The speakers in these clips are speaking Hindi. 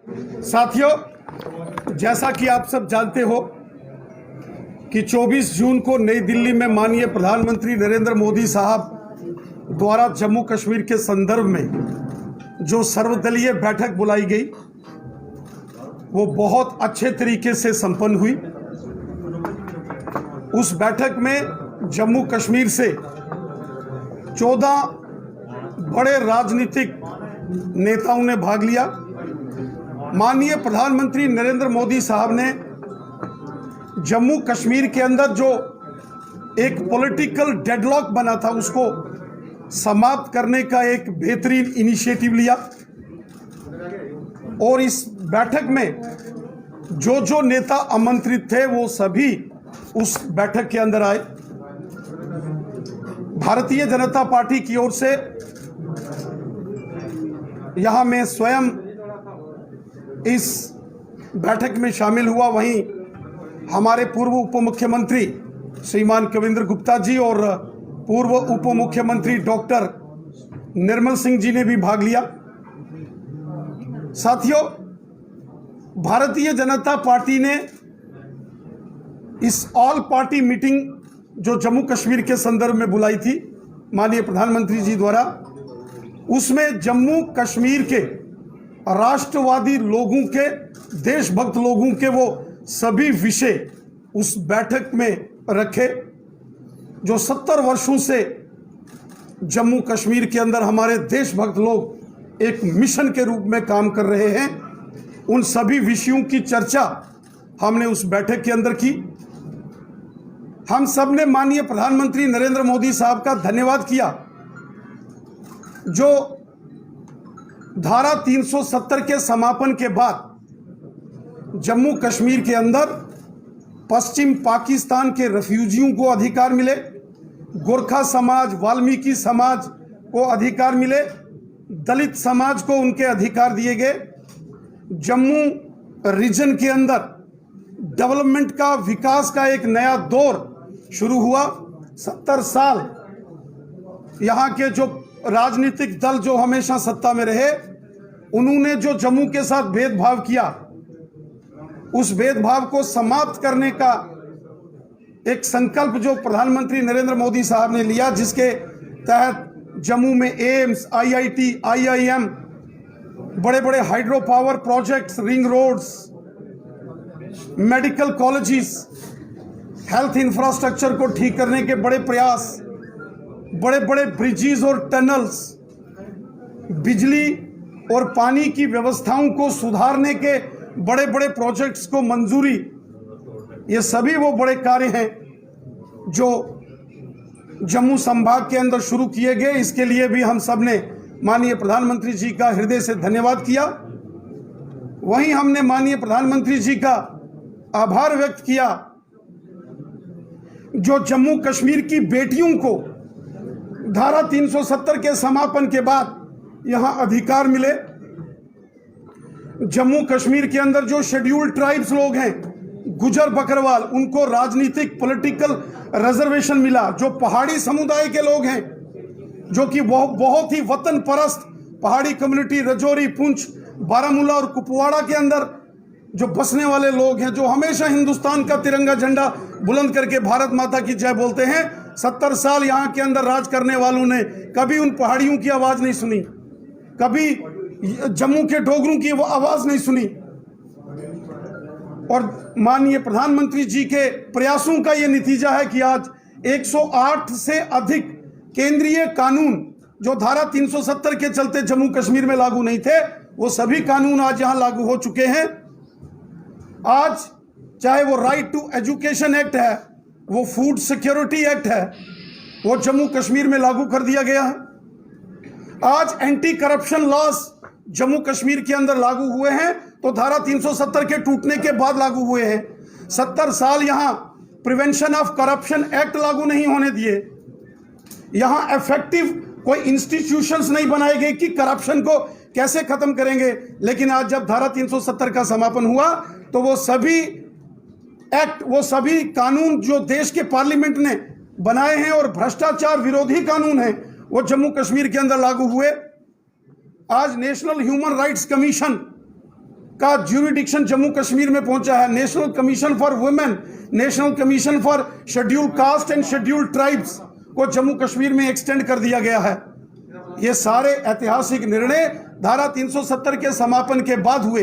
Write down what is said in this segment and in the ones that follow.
साथियों, जैसा कि आप सब जानते हो कि 24 जून को नई दिल्ली में माननीय प्रधानमंत्री नरेंद्र मोदी साहब द्वारा जम्मू कश्मीर के संदर्भ में जो सर्वदलीय बैठक बुलाई गई वो बहुत अच्छे तरीके से संपन्न हुई। उस बैठक में जम्मू कश्मीर से 14 बड़े राजनीतिक नेताओं ने भाग लिया। माननीय प्रधानमंत्री नरेंद्र मोदी साहब ने जम्मू कश्मीर के अंदर जो एक पॉलिटिकल डेडलॉक बना था उसको समाप्त करने का एक बेहतरीन इनिशिएटिव लिया और इस बैठक में जो नेता आमंत्रित थे वो सभी उस बैठक के अंदर आए। भारतीय जनता पार्टी की ओर से यहां मैं स्वयं इस बैठक में शामिल हुआ, वहीं हमारे पूर्व उप मुख्यमंत्री श्रीमान कविंद्र गुप्ता जी और पूर्व उप मुख्यमंत्री डॉक्टर निर्मल सिंह जी ने भी भाग लिया। साथियों, भारतीय जनता पार्टी ने इस ऑल पार्टी मीटिंग जो जम्मू कश्मीर के संदर्भ में बुलाई थी माननीय प्रधानमंत्री जी द्वारा, उसमें जम्मू कश्मीर के राष्ट्रवादी लोगों के, देशभक्त लोगों के वो सभी विषय उस बैठक में रखे जो 70 वर्षों से जम्मू कश्मीर के अंदर हमारे देशभक्त लोग एक मिशन के रूप में काम कर रहे हैं। उन सभी विषयों की चर्चा हमने उस बैठक के अंदर की। हम सब ने माननीय प्रधानमंत्री नरेंद्र मोदी साहब का धन्यवाद किया जो धारा 370 के समापन के बाद जम्मू कश्मीर के अंदर पश्चिम पाकिस्तान के रेफ्यूजियों को अधिकार मिले, गोरखा समाज, वाल्मीकि समाज को अधिकार मिले, दलित समाज को उनके अधिकार दिए गए। जम्मू रीजन के अंदर डेवलपमेंट का, विकास का एक नया दौर शुरू हुआ। 70 साल यहाँ के जो राजनीतिक दल जो हमेशा सत्ता में रहे, उन्होंने जो जम्मू के साथ भेदभाव किया, उस भेदभाव को समाप्त करने का एक संकल्प जो प्रधानमंत्री नरेंद्र मोदी साहब ने लिया, जिसके तहत जम्मू में एम्स, आईआईटी, आईआईएम, बड़े बड़े hydro power projects, ring roads, medical colleges, health infrastructure को ठीक करने के बड़े प्रयास, बड़े बड़े ब्रिजेस और टनल्स, बिजली और पानी की व्यवस्थाओं को सुधारने के बड़े बड़े प्रोजेक्ट्स को मंजूरी, ये सभी वो बड़े कार्य हैं जो जम्मू संभाग के अंदर शुरू किए गए। इसके लिए भी हम सब ने माननीय प्रधानमंत्री जी का हृदय से धन्यवाद किया। वहीं हमने माननीय प्रधानमंत्री जी का आभार व्यक्त किया जो जम्मू कश्मीर की बेटियों को धारा 370 के समापन के बाद यहां अधिकार मिले। जम्मू कश्मीर के अंदर जो शेड्यूल्ड ट्राइब्स लोग हैं, गुजर बकरवाल, उनको राजनीतिक पॉलिटिकल रिजर्वेशन मिला। जो पहाड़ी समुदाय के लोग हैं, जो कि बहुत ही वतन परस्त पहाड़ी कम्युनिटी, रजौरी, पुंछ, बारामूला और कुपवाड़ा के अंदर जो बसने वाले लोग हैं, जो हमेशा हिंदुस्तान का तिरंगा झंडा बुलंद करके भारत माता की जय बोलते हैं, 70 साल यहाँ के अंदर राज करने वालों ने कभी उन पहाड़ियों की आवाज नहीं सुनी, कभी जम्मू के डोगरों की वो आवाज नहीं सुनी। और माननीय प्रधानमंत्री जी के प्रयासों का ये नतीजा है कि आज 108 से अधिक केंद्रीय कानून जो धारा 370 के चलते जम्मू कश्मीर में लागू नहीं थे, वो सभी कानून आज यहां लागू हो चुके हैं। आज चाहे वो राइट टू एजुकेशन एक्ट है, वो फूड सिक्योरिटी एक्ट है, वो जम्मू कश्मीर में लागू कर दिया गया है। आज anti corruption laws Jammu Kashmir के अंदर लागू हुए हैं, तो धारा 370 के टूटने के बाद लागू हुए हैं। 70 साल यहां प्रिवेंशन ऑफ करप्शन एक्ट लागू नहीं होने दिए, यहां इफेक्टिव कोई इंस्टीट्यूशंस नहीं बनाए गए कि करप्शन को कैसे खत्म करेंगे। लेकिन आज जब धारा 370 का समापन हुआ तो वो सभी एक्ट, वो सभी कानून जो देश के पार्लियामेंट ने बनाए हैं और भ्रष्टाचार विरोधी कानून हैं, वो जम्मू कश्मीर के अंदर लागू हुए। आज नेशनल ह्यूमन राइट्स कमीशन का ज्यूरिडिक्शन जम्मू कश्मीर में पहुंचा है। National commission for women, national commission for scheduled caste and scheduled tribes को जम्मू कश्मीर में एक्सटेंड कर दिया गया है। ये सारे ऐतिहासिक निर्णय धारा 370 के समापन के बाद हुए।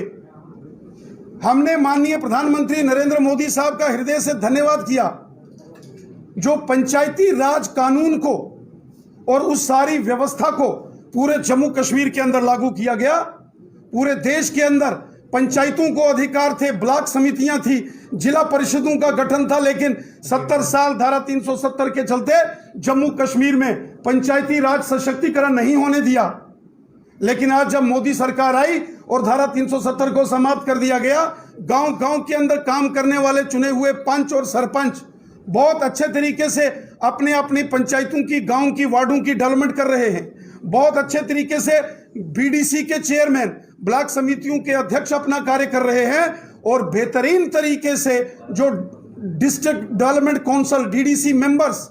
हमने माननीय प्रधानमंत्री नरेंद्र मोदी साहब का हृदय से धन्यवाद किया जो पंचायती राज कानून को और उस सारी व्यवस्था को पूरे जम्मू कश्मीर के अंदर लागू किया गया। पूरे देश के अंदर पंचायतों को अधिकार थे, ब्लॉक समितियां थी, जिला परिषदों का गठन था, लेकिन 70 साल धारा 370 के चलते जम्मू कश्मीर में पंचायती राज सशक्तिकरण नहीं होने दिया। लेकिन आज जब मोदी सरकार आई और धारा 370 को समाप्त कर दिया गया, गांव गांव के अंदर काम करने वाले चुने हुए पंच और सरपंच बहुत अच्छे तरीके से अपने अपनी पंचायतों की, गांव की, वार्डों की डेवलपमेंट कर रहे हैं। बहुत अच्छे तरीके से बीडीसी के चेयरमैन, ब्लॉक समितियों के अध्यक्ष अपना कार्य कर रहे हैं और बेहतरीन तरीके से जो district development council DDC members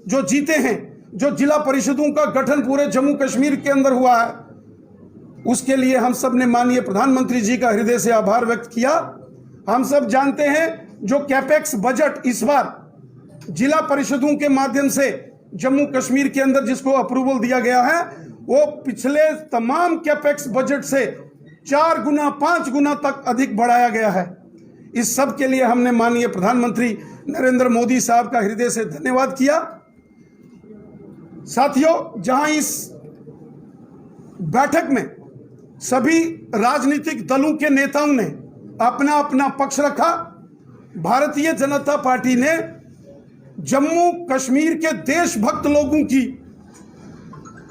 जो जीते हैं, जो जिला परिषदों का गठन पूरे जम्मू कश्मीर के अंदर हुआ है, उसके लिए हम सब ने माननीय प्रधानमंत्री जी का हृदय से आभार व्यक्त किया। हम सब जानते हैं जो कैपेक्स बजट इस बार जिला परिषदों के माध्यम से जम्मू कश्मीर के अंदर जिसको अप्रूवल दिया गया है, वो पिछले तमाम कैपेक्स बजट से 4 गुना 5 गुना तक अधिक बढ़ाया गया है। इस सब के लिए हमने माननीय प्रधानमंत्री नरेंद्र मोदी साहब का हृदय से धन्यवाद किया। साथियों, जहां इस बैठक में सभी राजनीतिक दलों के नेताओं ने अपना अपना पक्ष रखा, भारतीय जनता पार्टी ने जम्मू कश्मीर के देशभक्त लोगों की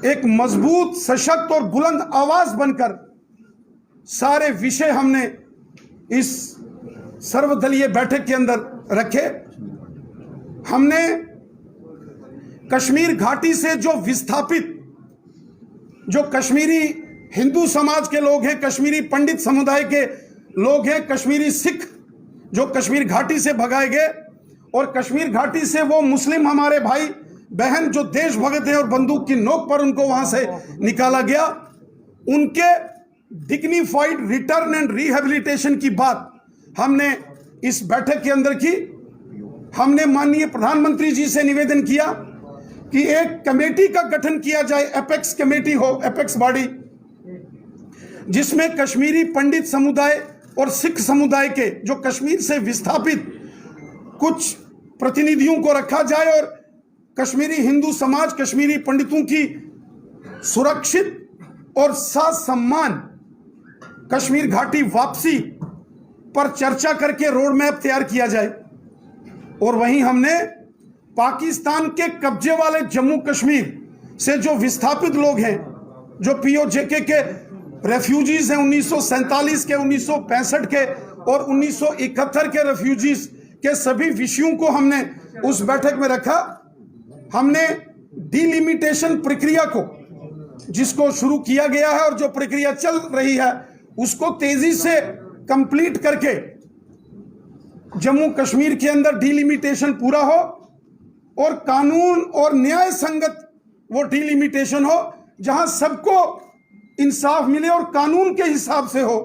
एक मजबूत, सशक्त और बुलंद आवाज बनकर सारे विषय हमने इस सर्वदलीय बैठक के अंदर रखे। हमने कश्मीर घाटी से जो विस्थापित, जो कश्मीरी हिंदू समाज के लोग हैं, कश्मीरी पंडित समुदाय के लोग हैं, कश्मीरी सिख जो कश्मीर घाटी से भगाए गए, और कश्मीर घाटी से वो मुस्लिम हमारे भाई बहन जो देशभक्त हैं और बंदूक की नोक पर उनको वहां से निकाला गया, उनके डिग्निफाइड रिटर्न एंड रिहेबिलिटेशन की बात हमने इस बैठक के अंदर की। हमने माननीय प्रधानमंत्री जी से निवेदन किया कि एक कमेटी का गठन किया जाए, एपेक्स कमेटी हो, एपेक्स बॉडी, जिसमें कश्मीरी पंडित समुदाय और सिख समुदाय के जो कश्मीर से विस्थापित कुछ प्रतिनिधियों को रखा जाए और कश्मीरी हिंदू समाज, कश्मीरी पंडितों की सुरक्षित और ससम्मान कश्मीर घाटी वापसी पर चर्चा करके रोड मैप तैयार किया जाए। और वहीं हमने पाकिस्तान के कब्जे वाले जम्मू कश्मीर से जो विस्थापित लोग हैं, जो पीओजेके के रेफ्यूजीज हैं, 1947 के, 1965 के और 1971 के रेफ्यूजीज के सभी विषयों को हमने उस बैठक में रखा। हमने डिलिमिटेशन प्रक्रिया को, जिसको शुरू किया गया है और जो प्रक्रिया चल रही है, उसको तेजी से कंप्लीट करके जम्मू कश्मीर के अंदर डिलिमिटेशन पूरा हो और कानून और न्याय संगत वो डिलिमिटेशन हो, जहां सबको इंसाफ मिले और कानून के हिसाब से हो।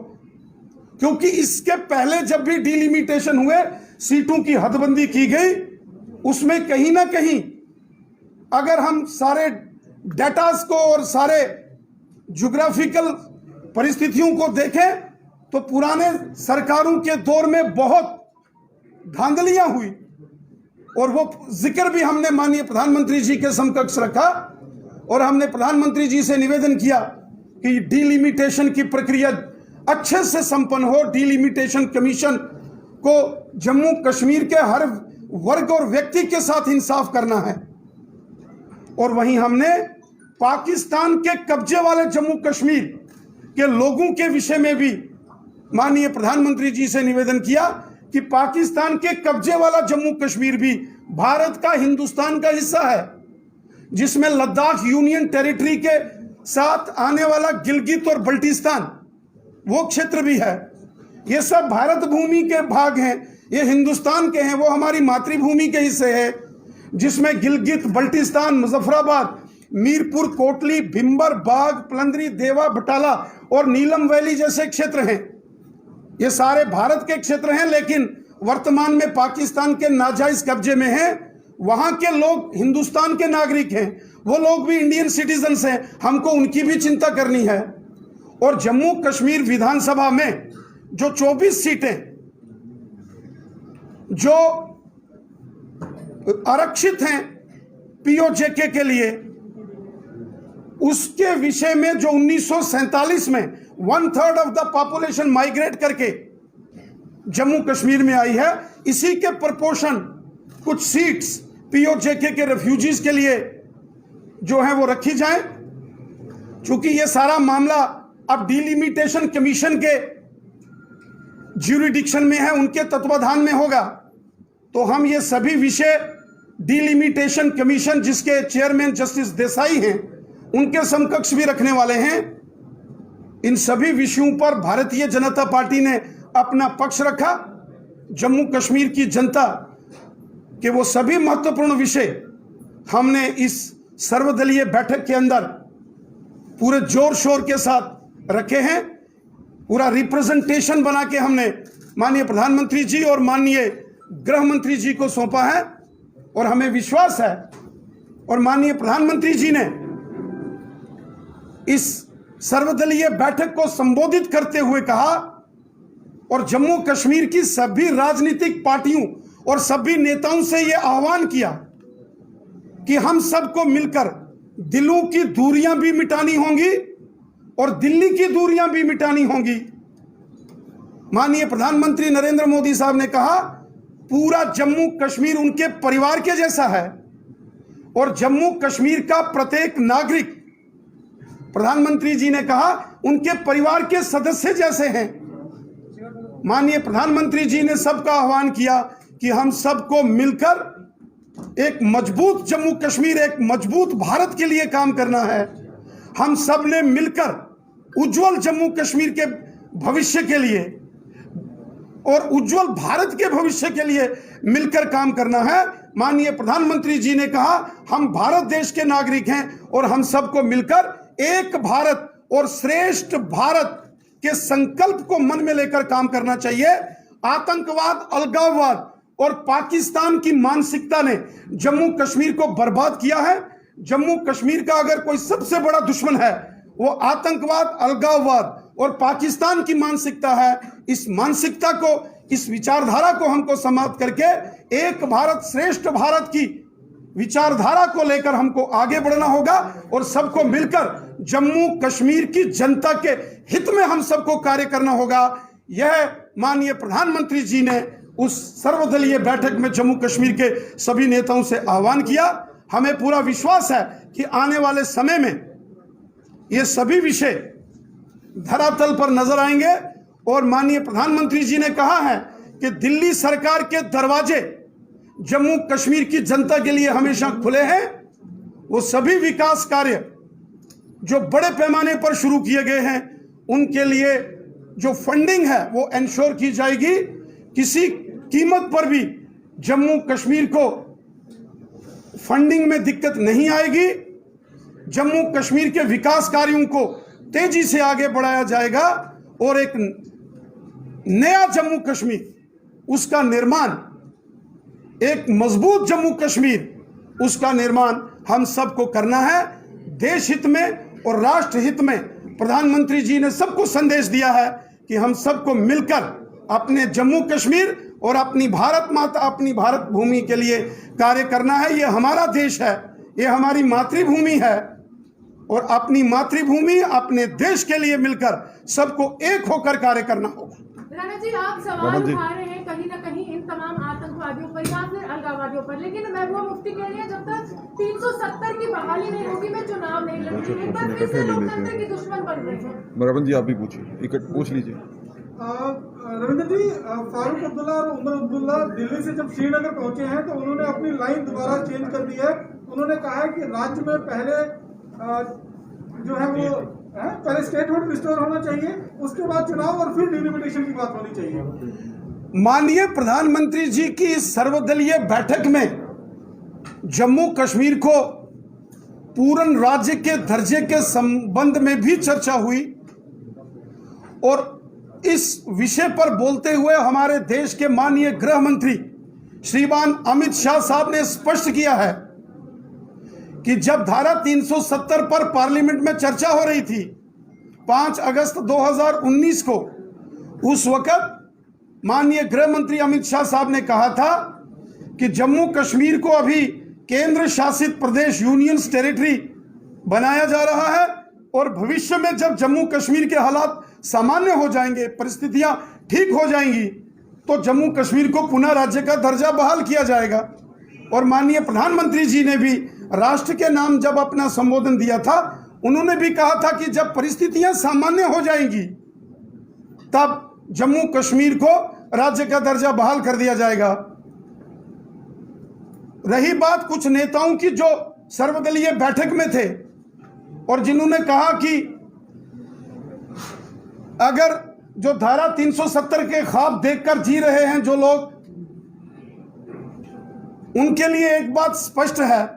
क्योंकि इसके पहले जब भी डिलिमिटेशन हुए, सीटों की हदबंदी की गई, उसमें कहीं ना कहीं अगर हम सारे डेटास को और सारे ज्योग्राफिकल परिस्थितियों को देखें तो पुराने सरकारों के दौर में बहुत धांधलियां हुई, और वो जिक्र भी हमने माननीय प्रधानमंत्री जी के समकक्ष रखा। और हमने प्रधानमंत्री जी से निवेदन किया कि डिलिमिटेशन की प्रक्रिया अच्छे से संपन्न हो, डिलिमिटेशन कमीशन को जम्मू कश्मीर के हर वर्ग और व्यक्ति के साथ इंसाफ करना है। और वहीं हमने पाकिस्तान के कब्जे वाले जम्मू कश्मीर के लोगों के विषय में भी माननीय प्रधानमंत्री जी से निवेदन किया कि पाकिस्तान के कब्जे वाला जम्मू कश्मीर भी भारत का, हिंदुस्तान का हिस्सा है, जिसमें लद्दाख यूनियन टेरिटरी के साथ आने वाला गिलगित और बल्टिस्तान वो क्षेत्र भी है। ये सब भारत भूमि के भाग हैं, ये हिंदुस्तान के हैं, वो हमारी मातृभूमि के हिस्से है, जिसमें गिलगित, बल्टिस्तान, मुजफ्फराबाद, मीरपुर, कोटली, भिंबर, बाग, पलंदरी, देवा, बटाला और नीलम वैली जैसे क्षेत्र हैं। ये सारे भारत के क्षेत्र हैं, लेकिन वर्तमान में पाकिस्तान के नाजायज कब्जे में हैं। वहां के लोग हिंदुस्तान के नागरिक हैं, वो लोग भी इंडियन सिटीजन्स हैं, हमको उनकी भी चिंता करनी है। और जम्मू कश्मीर विधानसभा में जो 24 सीटें जो आरक्षित हैं पीओजेके के लिए, उसके विषय में जो 1947 में 1/3 ऑफ द पॉपुलेशन माइग्रेट करके जम्मू कश्मीर में आई है, इसी के प्रपोर्शन कुछ सीट्स पीओजेके के रेफ्यूजीज के लिए जो है वो रखी जाए। चूंकि ये सारा मामला अब डिलिमिटेशन कमीशन के ज्यूरिडिक्शन में है, उनके तत्वाधान में होगा, तो हम ये सभी विषय डिलिमिटेशन कमीशन, जिसके चेयरमैन जस्टिस देसाई हैं, उनके समकक्ष भी रखने वाले हैं। इन सभी विषयों पर भारतीय जनता पार्टी ने अपना पक्ष रखा। जम्मू कश्मीर की जनता के वो सभी महत्वपूर्ण विषय हमने इस सर्वदलीय बैठक के अंदर पूरे जोर शोर के साथ रखे हैं। पूरा रिप्रेजेंटेशन बना के हमने माननीय प्रधानमंत्री जी और माननीय गृह मंत्री जी को सौंपा है, और हमें विश्वास है और माननीय प्रधानमंत्री जी ने इस सर्वदलीय बैठक को संबोधित करते हुए कहा और जम्मू कश्मीर की सभी राजनीतिक पार्टियों और सभी नेताओं से यह आह्वान किया कि हम सबको मिलकर दिलों की दूरियां भी मिटानी होंगी और दिल्ली की दूरियां भी मिटानी होंगी। माननीय प्रधानमंत्री नरेंद्र मोदी साहब ने कहा पूरा जम्मू कश्मीर उनके परिवार के जैसा है, और जम्मू कश्मीर का प्रत्येक नागरिक, प्रधानमंत्री जी ने कहा, उनके परिवार के सदस्य जैसे हैं। माननीय प्रधानमंत्री जी ने सबका आह्वान किया कि हम सबको मिलकर एक मजबूत जम्मू कश्मीर, एक मजबूत भारत के लिए काम करना है। हम सब ने मिलकर उज्जवल जम्मू कश्मीर के भविष्य के लिए और उज्जवल भारत के भविष्य के लिए मिलकर काम करना है। माननीय प्रधानमंत्री जी ने कहा हम भारत देश के नागरिक हैं और हम सबको मिलकर एक भारत और श्रेष्ठ भारत के संकल्प को मन में लेकर काम करना चाहिए। आतंकवाद, अलगाववाद और पाकिस्तान की मानसिकता ने जम्मू कश्मीर को बर्बाद किया है। जम्मू कश्मीर का अगर कोई सबसे बड़ा दुश्मन है वो आतंकवाद, अलगाववाद और पाकिस्तान की मानसिकता है। इस मानसिकता को, इस विचारधारा को हमको समाप्त करके एक भारत श्रेष्ठ भारत की विचारधारा को लेकर हमको आगे बढ़ना होगा और सबको मिलकर जम्मू कश्मीर की जनता के हित में हम सबको कार्य करना होगा। यह माननीय प्रधानमंत्री जी ने उस सर्वदलीय बैठक में जम्मू कश्मीर के सभी नेताओं से आह्वान किया। हमें पूरा विश्वास है कि आने वाले समय में ये सभी विषय धरातल पर नजर आएंगे, और माननीय प्रधानमंत्री जी ने कहा है कि दिल्ली सरकार के दरवाजे जम्मू कश्मीर की जनता के लिए हमेशा खुले हैं। वो सभी विकास कार्य जो बड़े पैमाने पर शुरू किए गए हैं उनके लिए जो फंडिंग है वो इंश्योर की जाएगी। किसी कीमत पर भी जम्मू कश्मीर को फंडिंग में दिक्कत नहीं आएगी। जम्मू कश्मीर के विकास कार्यों को तेजी से आगे बढ़ाया जाएगा और एक नया जम्मू कश्मीर, उसका निर्माण, एक मजबूत जम्मू कश्मीर, उसका निर्माण हम सबको करना है। देश हित में और राष्ट्र हित में प्रधानमंत्री जी ने सबको संदेश दिया है कि हम सबको मिलकर अपने जम्मू कश्मीर और अपनी भारत माता, अपनी भारत भूमि के लिए कार्य करना है। ये हमारा देश है, ये हमारी मातृभूमि है, और अपनी मातृभूमि, अपने देश के लिए मिलकर सबको एक होकर कार्य करना होगा। राणा जी, आप सवाल उठा रहे हैं कहीं ना कहीं इन तमाम आतंकवादियों पर या फिर अलगाववादियों पर, लेकिन महबूबा मुफ्ती कह रही है जब तक 370 की बहाली नहीं होगी मैं चुनाव नहीं लड़ूंगी। एक बार फिर से लोकतंत्र की दुश्मन बन रहे हैं। बराबर जी, आप भी पूछिए, इकट्ठ पूछ लीजिए। रविंद्र जी, फारूक अब्दुल्ला और उमर अब्दुल्ला दिल्ली से जब श्रीनगर पहुंचे हैं तो उन्होंने अपनी लाइन दोबारा चेंज कर दी है। उन्होंने कहा है कि राज्य में पहले जो है वो पहले स्टेटहुड रिस्टोर होना चाहिए, उसके बाद चुनाव और फिर डिलिमिटेशन की बात होनी चाहिए। माननीय प्रधानमंत्री जी की इस सर्वदलीय बैठक में जम्मू कश्मीर को पूर्ण राज्य के दर्जे के संबंध में भी चर्चा हुई, और इस विषय पर बोलते हुए हमारे देश के माननीय गृह मंत्री श्रीमान अमित शाह साहब ने स्पष्ट किया है कि जब धारा 370 पर पार्लियामेंट में चर्चा हो रही थी 5 अगस्त 2019 को, उस वक्त माननीय गृह मंत्री अमित शाह साहब ने कहा था कि जम्मू कश्मीर को अभी केंद्र शासित प्रदेश यूनियन टेरिटरी बनाया जा रहा है और भविष्य में जब जम्मू कश्मीर के हालात सामान्य हो जाएंगे, परिस्थितियां ठीक हो जाएंगी, तो जम्मू कश्मीर को पुनः राज्य का दर्जा बहाल किया जाएगा। और माननीय प्रधानमंत्री जी ने भी राष्ट्र के नाम जब अपना संबोधन दिया था, उन्होंने भी कहा था कि जब परिस्थितियां सामान्य हो जाएंगी तब जम्मू कश्मीर को राज्य का दर्जा बहाल कर दिया जाएगा। रही बात कुछ नेताओं की जो सर्वदलीय बैठक में थे और जिन्होंने कहा कि अगर जो धारा 370 के ख्वाब देखकर जी रहे हैं जो लोग, उनके लिए एक बात स्पष्ट है,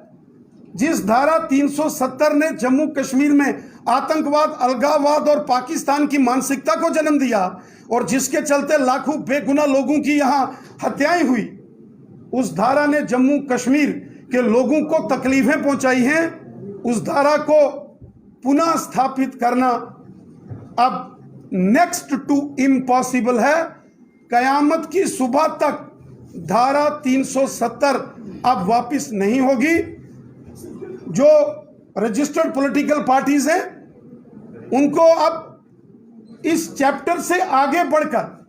जिस धारा 370 ने जम्मू कश्मीर में आतंकवाद, अलगाववाद और पाकिस्तान की मानसिकता को जन्म दिया और जिसके चलते लाखों बेगुनाह लोगों की यहां हत्याएं हुई, उस धारा ने जम्मू कश्मीर के लोगों को तकलीफें पहुंचाई हैं। उस धारा को पुनः स्थापित करना अब नेक्स्ट टू इम्पॉसिबल है। कयामत की सुबह तक धारा 370 अब वापस नहीं होगी। जो रजिस्टर्ड पॉलिटिकल पार्टीज हैं उनको अब इस चैप्टर से आगे बढ़कर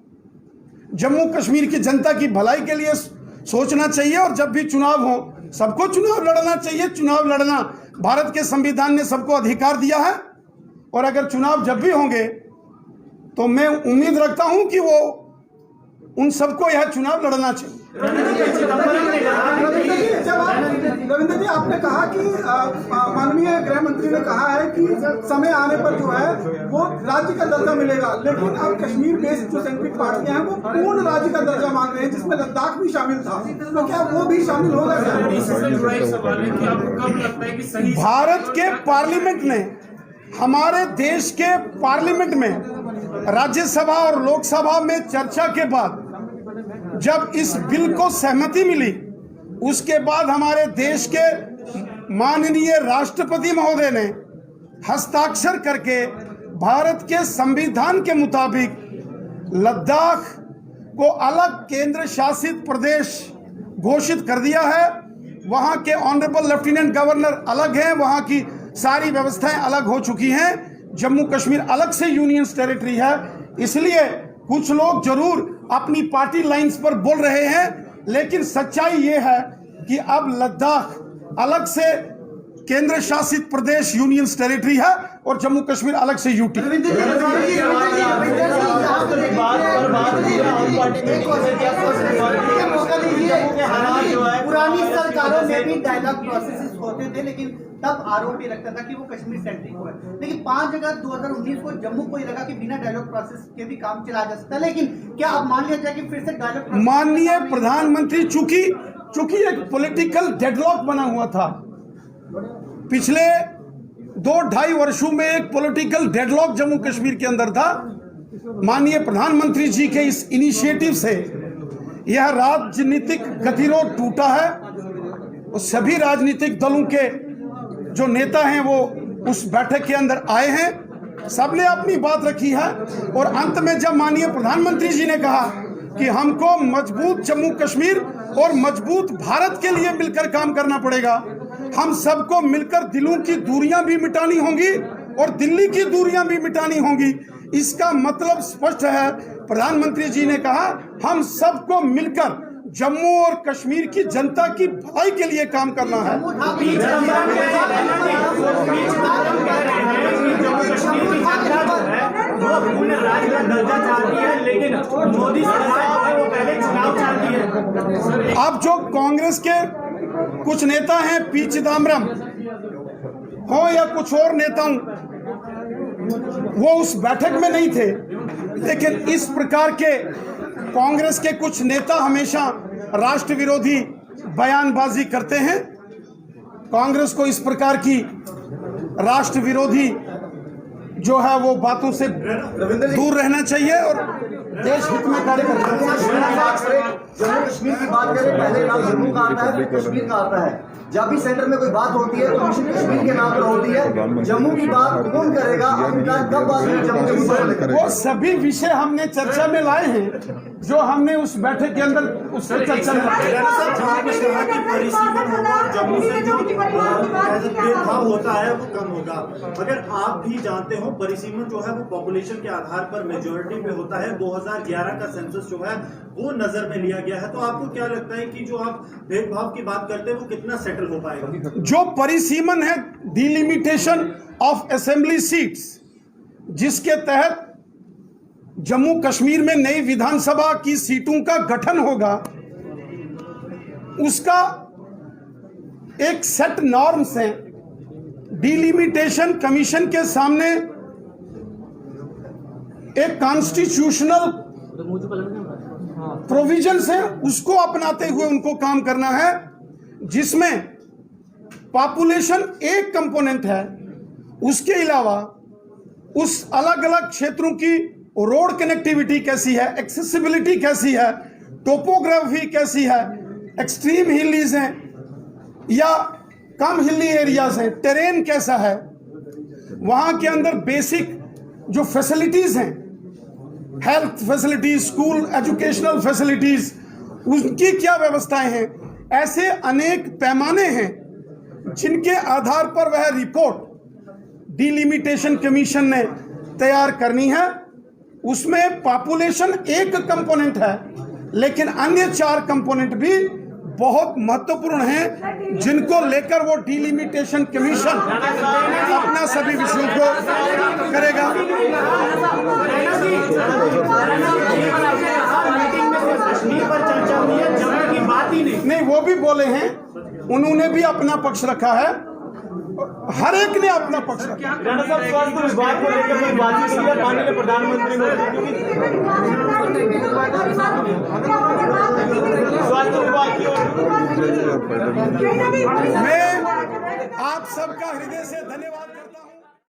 जम्मू कश्मीर की जनता की भलाई के लिए सोचना चाहिए और जब भी चुनाव हो सबको चुनाव लड़ना चाहिए। चुनाव लड़ना भारत के संविधान ने सबको अधिकार दिया है और अगर चुनाव जब भी होंगे तो मैं उम्मीद रखता हूं कि वो उन सबको यह चुनाव लड़ना चाहिए। रविंद्र जी, आपने कहा कि माननीय गृह मंत्री ने कहा है कि समय आने पर जो है वो राज्य का दर्जा मिलेगा, लेकिन अब कश्मीर बेस्ड जो सेंट्रिक पार्टियां हैं वो पूर्ण राज्य का दर्जा मांग रहे हैं, जिसमें लद्दाख भी शामिल था, तो क्या वो भी शामिल होगा? भारत के पार्लियामेंट ने, हमारे देश के पार्लियामेंट में, राज्यसभा और लोकसभा में चर्चा के बाद जब इस बिल को सहमति मिली, उसके बाद हमारे देश के माननीय राष्ट्रपति महोदय ने हस्ताक्षर करके भारत के संविधान के मुताबिक लद्दाख को अलग केंद्र शासित प्रदेश घोषित कर दिया है। वहां के ऑनरेबल लेफ्टिनेंट गवर्नर अलग हैं, वहां की सारी व्यवस्थाएं अलग हो चुकी हैं। जम्मू कश्मीर अलग से यूनियन टेरिटरी है। इसलिए कुछ लोग जरूर अपनी पार्टी लाइंस पर बोल रहे हैं, लेकिन सच्चाई ये है कि अब लद्दाख अलग से केंद्र शासित प्रदेश यूनियन टेरिटरी है और जम्मू कश्मीर अलग से यूटी। पुरानी सरकारों में भी डायलॉग प्रोसेसेस होते थे, लेकिन तब आरोप ये लगता था कि वो कश्मीर सेंट्रिक हुआ है। लेकिन 5 अगस्त 2019 को जम्मू को ये लगा कि बिना डायलॉग प्रोसेस के भी काम चला जा सकता है, लेकिन क्या अब मान लिया जाए कि फिर से डायलॉग? माननीय प्रधानमंत्री, चूंकि एक पॉलिटिकल डेडलॉक बना हुआ था, पिछले 2-2.5 वर्षों में एक पॉलिटिकल डेडलॉक जम्मू कश्मीर के अंदर था। माननीय प्रधानमंत्री जी के इस इनिशिएटिव से यह राजनीतिक गतिरोध टूटा है और सभी राजनीतिक दलों के जो नेता हैं वो उस बैठक के अंदर आए हैं, सबने अपनी बात रखी है और अंत में जब माननीय प्रधानमंत्री जी ने कहा कि हमको मजबूत जम्मू कश्मीर और मजबूत भारत के लिए मिलकर काम करना पड़ेगा, हम सबको मिलकर दिलों की दूरियां भी मिटानी होंगी और दिल्ली की दूरियां भी मिटानी होंगी। इसका मतलब स्पष्ट है। प्रधानमंत्री जी ने कहा हम सबको मिलकर जम्मू और कश्मीर की जनता की भलाई के लिए काम करना है। अब जो कांग्रेस के कुछ नेता हैं, पी चिदम्बरम हो या कुछ और नेताओं, वो उस बैठक में नहीं थे, लेकिन इस प्रकार के कांग्रेस के कुछ नेता हमेशा राष्ट्र विरोधी बयानबाजी करते हैं। कांग्रेस को इस प्रकार की राष्ट्र विरोधी जो है वो बातों से दूर रहना चाहिए और देश हित में कार्य करना चाहिए। जम्मू कश्मीर की बात करें, पहले नाम जम्मू का आता है, कश्मीर का आता है। जब भी सेंटर में कोई बात होती है तो मिशन कश्मीर के नाम पर होती है। जम्मू की बात कौन करेगा? कब बात होगी जम्मू कश्मीर? वो सभी विषय हमने चर्चा में लाए हैं जो हमने उस बैठक के अंदर उससे चर्चा में लाए। जम्मू से जो भेदभाव होता है वो कम होगा। अगर आप भी जानते हो परिसीमन जो है वो पॉपुलेशन के आधार पर मेजोरिटी पे होता है। 2011 का सेंसस जो है वो नजर में लिया गया है। तो आपको क्या लगता है कि जो आप भेदभाव की बात करते हैं वो कितना सेटल हो पाएगा? जो परिसीमन है, डिलिमिटेशन ऑफ असेंबली सीट्स, जिसके तहत जम्मू कश्मीर में नई विधानसभा की सीटों का गठन होगा, उसका एक सेट नॉर्म्स हैं। डिलिमिटेशन कमीशन के सामने एक कॉन्स्टिट्यूशनल प्रोविजंस हैं, उसको अपनाते हुए उनको काम करना है, जिसमें पॉपुलेशन एक कंपोनेंट है। उसके अलावा उस अलग अलग क्षेत्रों की रोड कनेक्टिविटी कैसी है, एक्सेसिबिलिटी कैसी है, टोपोग्राफी कैसी है, एक्सट्रीम हिलीज हैं या कम हिली एरियाज हैं, टेरेन कैसा है, वहां के अंदर बेसिक जो फैसिलिटीज हैं, health facilities, school educational facilities, उनकी क्या व्यवस्थाएं हैं। ऐसे अनेक पैमाने हैं जिनके आधार पर वह रिपोर्ट डिलिमिटेशन कमीशन ने तैयार करनी है। उसमें पॉपुलेशन एक कंपोनेंट है, लेकिन अन्य 4 कंपोनेंट भी बहुत महत्वपूर्ण हैं, जिनको लेकर वो डिलिमिटेशन कमीशन अपना सभी विषयों को करेगा। कश्मीर पर चर्चा हुई है, जम्मू की बात ही नहीं। वो भी बोले हैं, उन्होंने भी अपना पक्ष रखा है, हर एक ने अपना पक्ष रखा। स्वास्थ्य विभाग को लेकर कोई बातचीत की है माननीय प्रधानमंत्री मोदी? स्वास्थ्य विभाग की मैं आप सबका हृदय से धन्यवाद करता हूं।